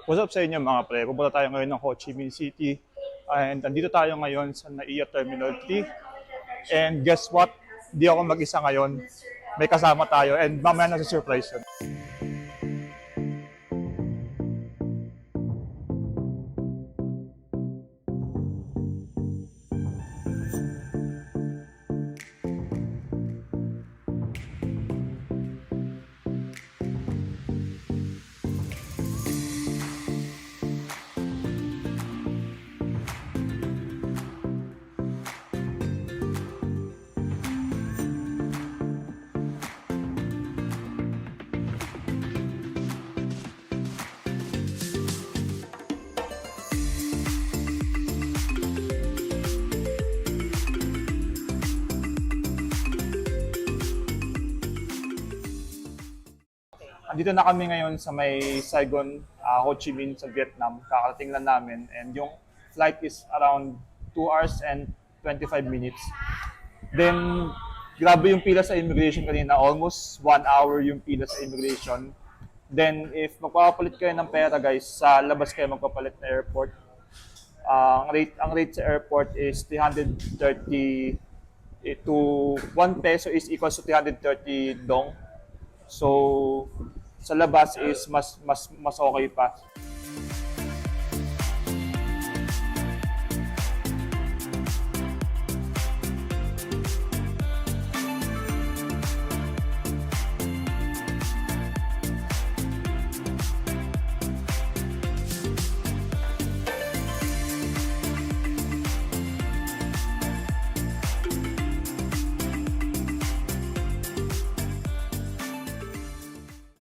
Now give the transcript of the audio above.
What's up sa inyo mga pre? Pupunta tayo ngayon ng Ho Chi Minh City. And nandito tayo ngayon sa NAIA Terminal 3. And guess what? Di ako mag-isa ngayon. May kasama tayo and mamaya na surprise yun. Andito na kami ngayon sa may Saigon, Ho Chi Minh sa Vietnam. Kakarating lang namin and yung flight is around 2 hours and 25 minutes. Then, grabe yung pila sa immigration kanina. Almost 1 hour yung pila sa immigration. Then, if magpapalit kayo ng pera guys, sa labas kayo magpapalit na airport. Ang rate sa airport is 330 to 1 peso is equals to 330 dong. So, sa labas is mas okay pa.